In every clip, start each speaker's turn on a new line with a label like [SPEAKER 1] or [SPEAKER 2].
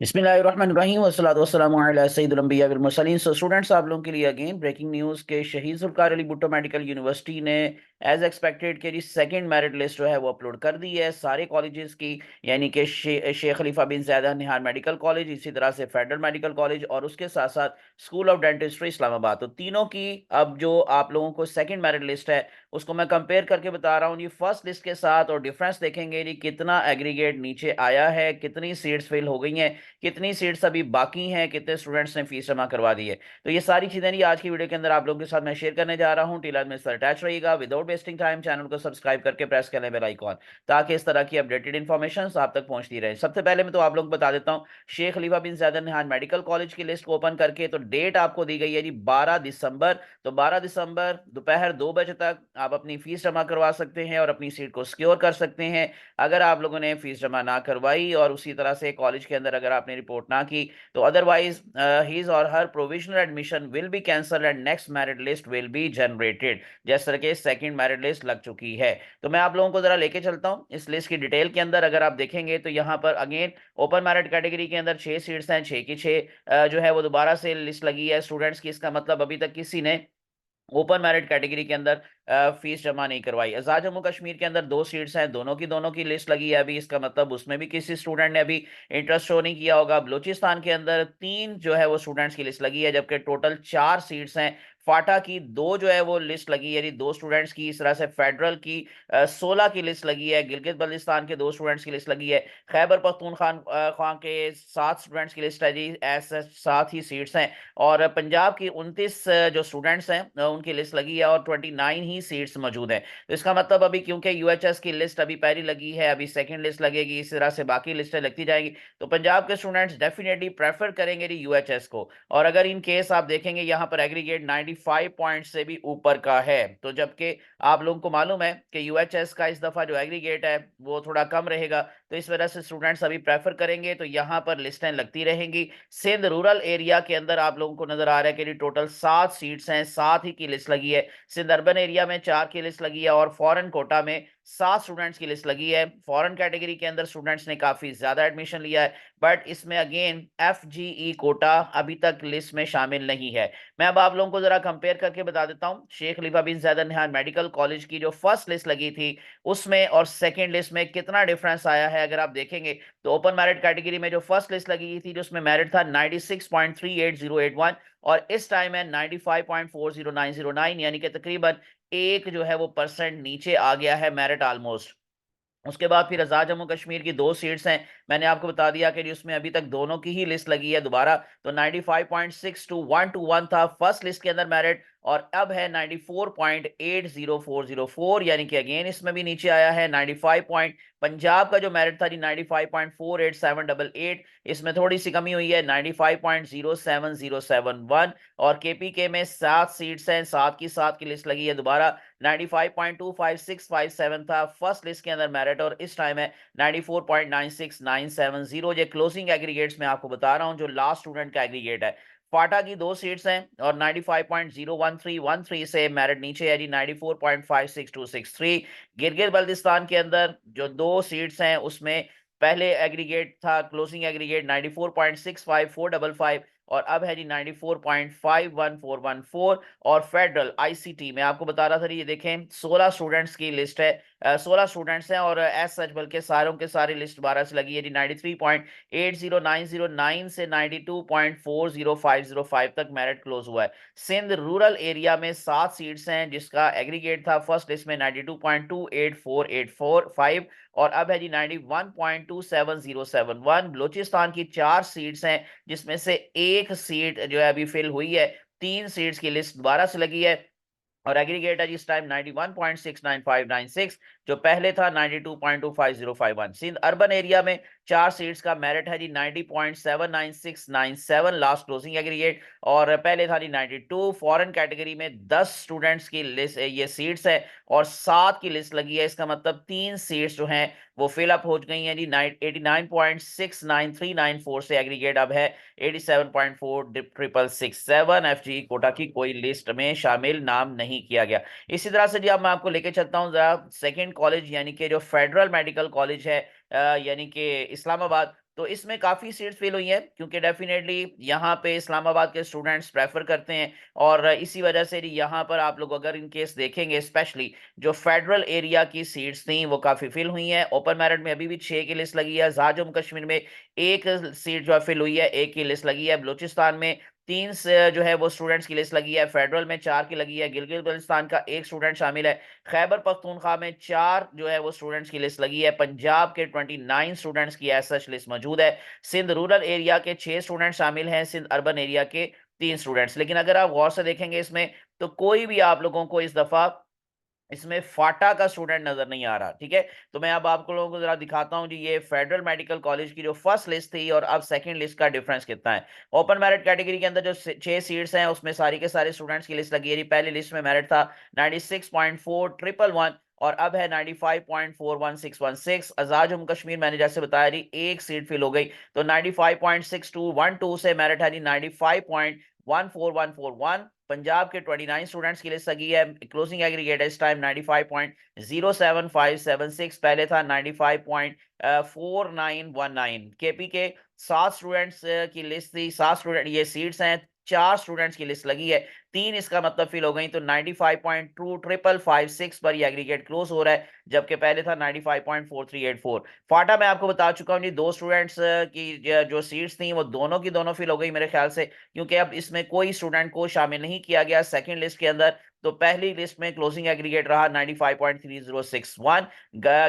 [SPEAKER 1] बिस्मिल्लाहिर्रहमानिर्रहीम वस्सलातु वस्सलामु अला सय्यिदिल अंबिया वल मुरसलीन। सो स्टूडेंट्स, आप लोगों के लिए अगेन ब्रेकिंग न्यूज़ के शहीद जुल्फ़िकार अली भुट्टो मेडिकल यूनिवर्सिटी ने एज एक्सपेक्टेड के जी सेकंड मेरिट लिस्ट जो है वो अपलोड कर दी है सारे कॉलेजेस की। यानी कि शेख खलीफा बिन ज़ायद अल नहयान मेडिकल कॉलेज, इसी तरह से फेडरल मेडिकल कॉलेज और उसके साथ साथ स्कूल ऑफ डेंटिस्ट्री इस्लामाबाद। तो तीनों की अब जो आप लोगों को सेकंड मेरिट लिस्ट है उसको मैं कंपेयर करके बता रहा हूँ जी फर्स्ट लिस्ट के साथ, और डिफरेंस देखेंगे जी कितना एग्रीगेट नीचे आया है, कितनी सीट्स फिल हो गई हैं, कितनी सीट्स अभी बाकी हैं, कितने स्टूडेंट्स ने फीस जमा करवा दी है। तो ये सारी चीजें नहीं आज की वीडियो के अंदर आप लोगों के साथ मैं शेयर करने जा रहा हूं। टिल में अटैच रहिएगा। विदाउट वेस्टिंग टाइम चैनल को सब्सक्राइब करके प्रेस कर लें बेल आइकॉन, ताकि इस तरह की अपडेटेड इन्फॉर्मेशन आप तक पहुंचती रहे। सबसे पहले मैं तो आप लोग बता देता हूँ शेख खलीफा बिन ज़ायद अल नहयान मेडिकल कॉलेज की लिस्ट को ओपन करके, तो डेट आपको दी गई है जी 12 दिसंबर। तो 12 दिसंबर दोपहर 2 बजे तक आप अपनी फीस जमा करवा सकते हैं और अपनी सीट को सिक्योर कर सकते हैं। अगर आप लोगों ने फीस जमा ना करवाई और उसी तरह से कॉलेज के अंदर अगर आपने रिपोर्ट ना की, तो अदरवाइज हिज और her provisional admission will be cancel and next merit list will be generated. जिस तरह के सेकंड मेरिट लिस्ट लग चुकी है, तो मैं आप लोगों को जरा लेके चलता हूं इस लिस्ट की डिटेल के अंदर। अगर आप देखेंगे तो यहाँ पर अगेन ओपन मेरिट कैटेगरी के अंदर 6 सीट्स हैं, 6 की 6 जो है वो दोबारा से लिस्ट लगी है स्टूडेंट्स की। इसका मतलब अभी तक किसी ने ओपन मेरिट कैटेगरी के अंदर फीस जमा नहीं करवाई। आजाद जम्मू कश्मीर के अंदर 2 सीट्स हैं, दोनों की लिस्ट लगी है अभी। इसका मतलब उसमें भी किसी स्टूडेंट ने अभी इंटरेस्ट शो नहीं किया होगा। बलूचिस्तान के अंदर 3 जो है वो स्टूडेंट्स की लिस्ट लगी है, जबकि टोटल 4 सीट्स हैं। फाटा की 2 जो है वो लिस्ट लगी है, यानी 2 स्टूडेंट्स की। इस तरह से फेडरल की 16 की लिस्ट लगी है। गिलगित बल्तिस्तान के 2 स्टूडेंट्स की लिस्ट लगी है। खैबर पख्तूनख्वा के 7 स्टूडेंट्स की लिस्ट है जी, ऐसे 7 ही सीट्स हैं। और पंजाब की 29 जो स्टूडेंट्स हैं उनकी लिस्ट लगी है और 29 ही सीट्स मौजूद हैं। तो इसका मतलब अभी क्योंकि यूएचएस की लिस्ट अभी पहली लगी है, अभी सेकंड लिस्ट लगेगी, इस तरह से बाकी लिस्टें लगती जाएंगी। तो पंजाब के स्टूडेंट्स डेफिनेटली प्रेफर करेंगे जी यूएचएस को। और अगर इन केस आप देखेंगे यहाँ पर एग्रीगेट 95 पॉइंट से भी ऊपर का है, तो जबकि आप लोगों को मालूम है कि यूएचएस का इस दफा जो एग्रीगेट है वो थोड़ा कम रहेगा, तो इस वजह से स्टूडेंट्स अभी प्रेफर करेंगे, तो यहाँ पर लिस्टें लगती रहेंगी। सिंध रूरल एरिया के अंदर आप लोगों को नजर आ रहा है कि टोटल 7 सीट्स हैं, 7 ही की लिस्ट लगी है। सिंध अर्बन एरिया में 4 की लिस्ट लगी है और फॉरेन कोटा में 7 स्टूडेंट्स की लिस्ट लगी है। फॉरेन कैटेगरी के अंदर स्टूडेंट्स ने काफी ज्यादा एडमिशन लिया है, बट इसमें अगेन एफजीई कोटा अभी तक लिस्ट में शामिल नहीं है। मैं अब आप लोगों को जरा कंपेयर करके बता देता हूं शेख खलीफा बिन ज़ायद अल नहयान मेडिकल कॉलेज की जो फर्स्ट लिस्ट लगी थी उसमें और सेकेंड लिस्ट में कितना डिफरेंस आया है। अगर आप देखेंगे तो ओपन मेरिट कैटेगरी में जो फर्स्ट लिस्ट लगी थी जिसमें मेरिट था 96.38081, और इस टाइम है 95.40909, यानी कि तकरीबन एक जो है वो परसेंट नीचे आ गया है मेरिट ऑलमोस्ट। उसके बाद फिर आजाद जम्मू कश्मीर की 2 सीट्स हैं। मैंने आपको बता दिया कि उसमें अभी तक दोनों की ही लिस्ट लगी है दोबारा। तो 95.62121 था फर्स्ट लिस्ट के अंदर मेरिट, और अब है 94.80404, यानी कि अगेन इसमें भी नीचे आया है 95 पॉइंट। पंजाब का जो मेरिट था जी 95.48788, इसमें थोड़ी सी कमी हुई है 95.07071। और केपीके में 7 सीट्स हैं, 7 की लिस्ट लगी है दोबारा। 95.25657 था फर्स्ट लिस्ट के अंदर मेरिट, और इस टाइम है 94.96970। ये क्लोजिंग एग्रीगेट्स में आपको बता रहा हूं जो लास्ट स्टूडेंट का एग्रीगेट है। फाटा की 2 सीट्स हैं और 95.01313 से मेरिट नीचे है जी 94.56263। गिरगित बल्तिस्तान के अंदर जो 2 सीट्स हैं उसमें पहले एग्रीगेट था क्लोजिंग एग्रीगेट 94.655455, और अब है जी 94.51414। और फेडरल आईसीटी में आपको बता रहा था ये देखें 16 स्टूडेंट्स की लिस्ट है, 16 स्टूडेंट्स हैं, और एज सच बल्कि सारों के सारी लिस्ट 12 से लगी है जी 93.80909 से 92.40505 तक मेरिट क्लोज हुआ है। सिंध रूरल एरिया में 7 सीट्स हैं जिसका एग्रीगेट था फर्स्ट लिस्ट में 92.284845, और अब है जी 91.27071। बलूचिस्तान की 4 सीट्स हैं जिसमें से एक सीट जो है अभी फिल हुई है। 3 सीट्स की लिस्ट दोबारा से लगी है, और एग्रीगेट है जिस टाइम 91.69596, जो पहले था 92.25051। सिंध अर्बन एरिया में 4 सीट्स का मेरिट है जी 90.79697 लास्ट क्लोजिंग एग्रीगेट, और पहले था जी 92। फॉरेन कैटेगरी में 10 स्टूडेंट्स की लिस्ट ये सीट्स है और 7 की लिस्ट लगी है। इसका मतलब 3 सीट्स जो हैं वो फिलअप हो गई हैं जी 89.69394 से एग्रीगेट अब है 87.46667। एफजी कोटा की कोई लिस्ट में शामिल नाम नहीं किया गया। इसी तरह से जी अब मैं आपको लेके चलता हूँ जरा सेकंड कॉलेज, यानी कि जो फेडरल मेडिकल कॉलेज है यानी कि इस्लामाबाद। तो इसमें काफ़ी सीट्स फिल हुई हैं क्योंकि डेफ़िनेटली यहाँ पे इस्लामाबाद के स्टूडेंट्स प्रेफ़र करते हैं और इसी वजह से यहाँ पर आप लोग अगर इन केस देखेंगे स्पेशली जो फेडरल एरिया की सीट्स थी वो काफ़ी फिल हुई हैं। ओपन मेरिट में अभी भी 6 की लिस्ट लगी है। आज़ाद जम्मू कश्मीर में 1 सीट जो है फिल हुई है, 1 की लिस्ट लगी है। बलूचिस्तान में 3 से जो है वो स्टूडेंट्स की लिस्ट लगी है। फेडरल में 4 की लगी है। गिलगित-बल्तिस्तान का 1 स्टूडेंट शामिल है। खैबर पख्तूनख्वा में 4 जो है वो स्टूडेंट्स की लिस्ट लगी है। पंजाब के 29 स्टूडेंट्स की एज़ सच लिस्ट मौजूद है। सिंध रूरल एरिया के 6 स्टूडेंट शामिल हैं। सिंध अर्बन एरिया के 3 स्टूडेंट्स। लेकिन अगर आप गौर से देखेंगे इसमें तो कोई भी आप लोगों को इस दफा इसमें फाटा का स्टूडेंट नजर नहीं आ रहा। ठीक है, तो मैं अब आपको लोगों को जरा दिखाता हूं जी ये फेडरल मेडिकल कॉलेज की जो फर्स्ट लिस्ट थी और अब सेकंड लिस्ट का डिफरेंस कितना है। ओपन मेरिट कैटेगरी के अंदर जो 6 सीट्स हैं उसमें सारी के सारे स्टूडेंट्स की लिस्ट लगी है। पहली लिस्ट में मेरिट था 96.4111 और अब है 95.41616। आजाद जम्मू कश्मीर मैंने जैसे बताया जी एक सीट फिल हो गई तो 95.6212 से मेरिट है जी 95.14141। पंजाब के 29 स्टूडेंट्स की लिस्ट लगी है। क्लोजिंग एग्रीगेट इस टाइम 95.07576, पहले था 95.4919। केपी के 7 स्टूडेंट्स की लिस्ट थी, 7 स्टूडेंट ये सीट्स हैं, 4 स्टूडेंट्स की लिस्ट लगी है, 3 इसका मतलब फिल हो गई तो 95.25556 पर ये एग्रीगेट क्लोज हो रहा है, जबकि पहले था 95.4384। फाटा मैं आपको बता चुका हूँ जी 2 स्टूडेंट्स की जो सीट्स थी वो दोनों की दोनों फिल हो गई मेरे ख्याल से, क्योंकि अब इसमें कोई स्टूडेंट को शामिल नहीं किया गया सेकंड लिस्ट के अंदर। तो पहली लिस्ट में क्लोजिंग एग्रीगेट रहा 95.3061।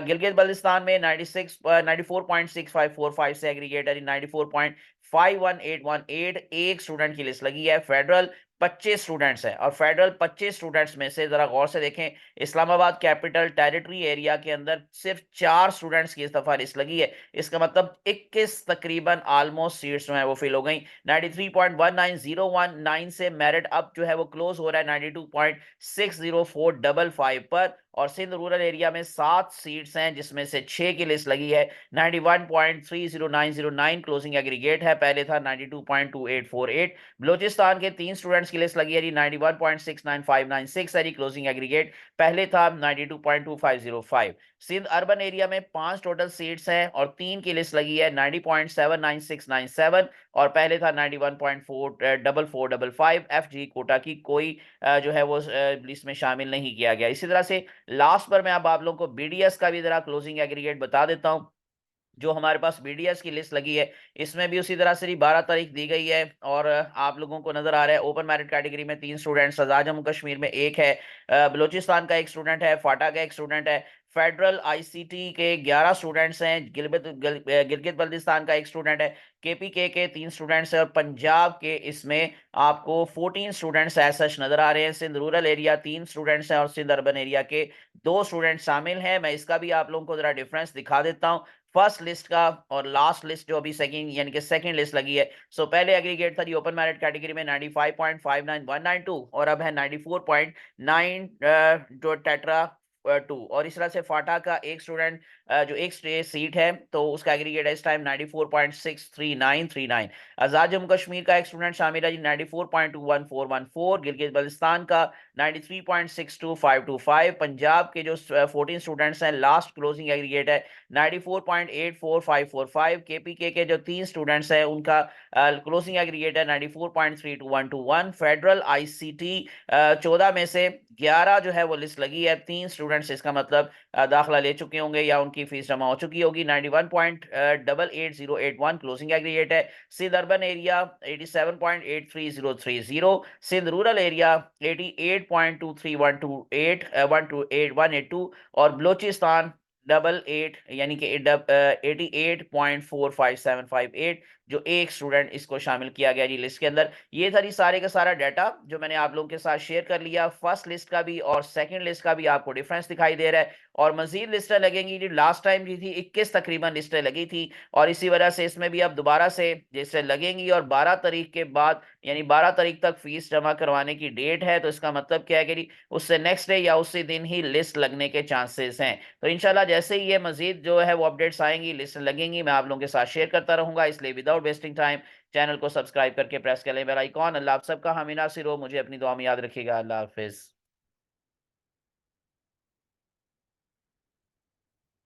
[SPEAKER 1] गिलगित बल्तिस्तान में 94.6545 से एग्रीगेट है 94.51818। एक स्टूडेंट की लिस्ट लगी है। फेडरल 25 स्टूडेंट्स हैं और फेडरल 25 स्टूडेंट्स में से जरा गौर से देखें इस्लामाबाद कैपिटल टेरिटरी एरिया के अंदर सिर्फ 4 स्टूडेंट्स की इस दफा लिस्ट लगी है। इसका मतलब 21 तकरीबन ऑलमोस्ट सीट्स जो है वो फिल हो गई। 93.19019 से मेरिट अब जो है वो क्लोज हो रहा है 92.60455 पर। और सिंध रूरल एरिया में 7 सीट्स हैं जिसमें से 6 की लिस्ट लगी है। 91.30909 क्लोजिंग एग्रीगेट है, पहले था 92.2848। बलोचिस्तान के 3 स्टूडेंट्स की लिस्ट लगी है 91.69596 है जी क्लोजिंग एग्रीगेट, पहले था 92.2505। सिंध अर्बन एरिया में 5 टोटल सीट्स हैं और 3 की लिस्ट लगी है 90.79697 और पहले था 91.4455। एफजी कोटा की कोई जो है वो लिस्ट में शामिल नहीं किया गया। इसी तरह से लास्ट पर मैं अब आप लोगों को बीडीएस का भी जरा क्लोजिंग एग्रीगेट बता देता हूं। जो हमारे पास बीडीएस की लिस्ट लगी है इसमें भी उसी तरह से 12 तारीख दी गई है और आप लोगों को नजर आ रहा है ओपन मेरिट कैटेगरी में 3 स्टूडेंट्स, आजाद जम्मू कश्मीर में 1 है, बलूचिस्तान का 1 स्टूडेंट है, फाटा का 1 स्टूडेंट है। फेडरल आईसीटी के 11 स्टूडेंट्स हैं, गिलगित बल्तिस्तान का 1 स्टूडेंट है, केपीके के 3 स्टूडेंट्स हैं और पंजाब के इसमें आपको 14 स्टूडेंट्स एज सच नजर आ रहे हैं। सिंध रूरल एरिया 3 स्टूडेंट्स हैं और सिंध अर्बन एरिया के 2 स्टूडेंट शामिल हैं। मैं इसका भी आप लोगों को जरा डिफरेंस दिखा देता हूं फर्स्ट लिस्ट का और लास्ट लिस्ट जो अभी सेकंड यानी कि सेकंड लिस्ट लगी है। सो पहले एग्रीगेट था जी ओपन मेरिट कैटेगरी में 95.59192 और अब है 94.9 जो टेट्रा 2। और इस तरह से फाटा का 1 स्टूडेंट जो एक सीट है तो उसका एग्रीगेट है इस टाइम 94.63939। आजाद जम्मू कश्मीर का 1 स्टूडेंट शामिल है जी 94.21414। गिलगित बल्तिस्तान का 93.62525। पंजाब के जो 14 स्टूडेंट्स हैं लास्ट क्लोजिंग एग्रीगेट है 94.84545। केपीके के जो 3 स्टूडेंट्स हैं उनका क्लोजिंग एग्रीगेट है 94.32121। फेडरल आईसीटी 14 में से 11 जो है वो लिस्ट लगी है, 3 स्टूडेंट्स इसका मतलब दाखिला ले चुके होंगे या उनकी फीस जमा हो चुकी होगी। 91.888081 क्लोजिंग एग्रीगेट है। Sindh urban area 87.83030। Sindh rural area 88.23128 128 और बलोचिस्तान 88 यानी कि 88.457758 जो एक स्टूडेंट इसको शामिल किया गया जी लिस्ट के अंदर। ये था जी सारे का सारा डाटा जो मैंने आप लोगों के साथ शेयर कर लिया। फर्स्ट लिस्ट का भी और सेकंड लिस्ट का भी आपको डिफरेंस दिखाई दे रहा है और मजीद लिस्टें लगेंगी जी। लास्ट टाइम जी थी 21 तकरीबन लिस्टें लगी थी और इसी वजह से इसमें भी अब दोबारा से लिस्टें लगेंगी और 12 तारीख के बाद यानी 12 तारीख तक फीस जमा करवाने की डेट है। तो इसका मतलब क्या है कि जी उससे नेक्स्ट डे या उसी दिन ही लिस्ट लगने के चांसेस हैं। तो इंशाल्लाह जैसे ही ये मजीद जो है वो अपडेट्स आएंगी, लिस्ट लगेंगी, मैं आप लोगों के साथ शेयर करता रहूंगा। इसलिए विदाउट वेस्टिंग टाइम चैनल को सब्सक्राइब करके प्रेस कर लें बेल आइकॉन। अल्लाह आप सबका हामी नासिर हो, मुझे अपनी दुआ में याद रखिएगा। अल्लाह हाफिज।